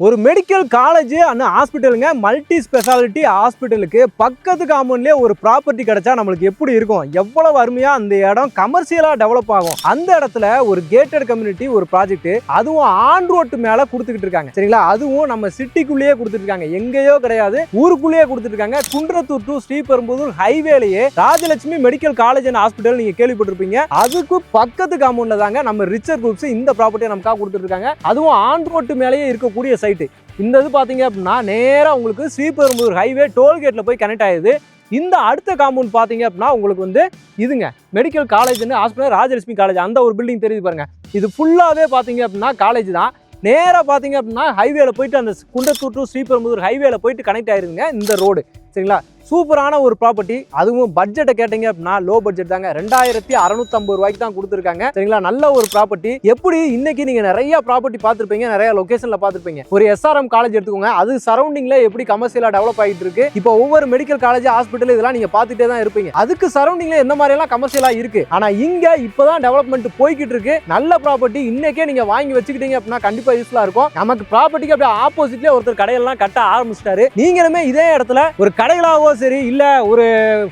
ஒரு medical college and ஹாஸ்பிட்டலுங்க, multi speciality ஹாஸ்பிட்டலுக்கு பக்கத்து காம்பவுண்ட்லேயே ஒரு ப்ராப்பர்ட்டி கிடைச்சா நம்மளுக்கு எப்படி இருக்கும்? எவ்வளவு அருமையா அந்த இடம் கமர்ஷியலா டெவலப் ஆகும். அந்த இடத்துல ஒரு கேட்டட் கம்யூனிட்டி ஒரு ப்ராஜெக்ட், அதுவும் ஆன் ரோட்டு மேல கொடுத்துக்கிட்டு இருக்காங்க. சரிங்களா? அதுவும் நம்ம சிட்டிக்குள்ளேயே கொடுத்துட்டு இருக்காங்க, எங்கேயோ கிடையாது, ஊருக்குள்ளேயே கொடுத்துட்டு இருக்காங்க. குன்றத்தூர் டு ஸ்ரீபெரும்புதூர் ஹைவேலையே Rajalakshmi medical college and hospital நீங்க கேள்விப்பட்டிருப்பீங்க. அதுக்கு பக்கத்து காம்பவுண்ட்ல தாங்க நம்ம ரிச்சர் குரூப்ஸ் இந்த ப்ராப்பர்ட்டியை நமக்காக கொடுத்துட்டு இருக்காங்க. அதுவும் ஆன் ரோட்டு மேலேயே இருக்கக்கூடிய சைட். இந்த இது பாத்தீங்க அப்படின்னா நேரா உங்களுக்கு ஸ்ரீபெரும்புதூர் ஹைவே டோல்கேட்ல போய் கனெக்ட் ஆயிடுது. இந்த அடுத்த காம்பவுண்ட் பாத்தீங்க அப்படின்னா உங்களுக்கு வந்து இதுங்க medical college hospital Rajalakshmi college, அந்த ஒரு பில்டிங் தெரியுது பாருங்க. இது ஃபுல்லாவே பாத்தீங்க அப்படின்னா காலேஜ் தான். நேரா பாத்தீங்க அப்படின்னா ஹைவேல போயிட்டு அந்த குன்றத்தூர் டு ஸ்ரீபெரும்புதூர் ஹைவேல போயிட்டு கனெக்ட் ஆயிருங்க இந்த ரோடு. சரிங்களா? சூப்பரான ஒரு ப்ராப்பர்ட்டி. அதுவும் பட்ஜெட்டை கேட்டீங்க அப்படின்னா லோ பட்ஜெட் தாங்க, 2650 ரூபாய்க்கு தான் கொடுத்துருக்காங்க. சரிங்களா? நல்ல ஒரு ப்ராப்பர்ட்டி. எப்படி இன்னைக்கு நீங்க நிறைய ப்ராப்பர்ட்டி பார்த்துருப்பீங்க, நிறைய லொகேஷன்ல பார்த்துருப்பீங்க. ஒரு எஸ்ஆர்எம் காலேஜ் எடுத்துக்கோங்க, அது சரௌண்டிங்ல எப்படி கமர்ஷியலா டெவலப் ஆகிட்டு இருக்கு. இப்போ ஒவ்வொரு மெடிக்கல் காலேஜ் ஹாஸ்பிட்டல் இதெல்லாம் நீங்க பார்த்துட்டே தான் இருப்பீங்க. அதுக்கு சரௌண்டிங்ல எந்த மாதிரி எல்லாம் கமர்ஷியலா இருக்கு. ஆனா இங்க இப்பதான் டெவலப்மெண்ட் போய்கிட்டு இருக்கு. நல்ல ப்ராப்பர்ட்டி இன்னைக்கே நீங்க வாங்கி வச்சுக்கிட்டீங்க அப்படின்னா கண்டிப்பா யூஸ்ஃபுல்லா இருக்கும். நமக்கு ப்ராப்பர்ட்டிக்கு அப்படியே ஆப்போசிட்ல ஒருத்தர் கடையெல்லாம் கட்ட ஆரம்பிச்சிட்டாரு. நீங்களுமே இதே இடத்துல ஒரு கடைகளாவோ சரி, இல்ல ஒரு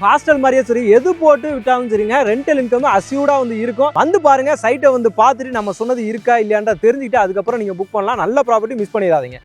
ஹாஸ்டல் மாதிரியே சரி, எது போட்டு விட்டாலும் சரிங்க, ரெண்டல் இன்கம் அஸ்யூர்டா வந்து இருக்கும். வந்து பாருங்க, சைட்டை வந்து பார்த்துட்டு நம்ம சொன்னது இருக்கா இல்லையான்ற தெரிஞ்சுக்கிட்டு அதுக்கப்புறம் நீங்க புக் பண்ணலாம். நல்ல ப்ராப்பர்ட்டி மிஸ் பண்ணிடாதீங்க.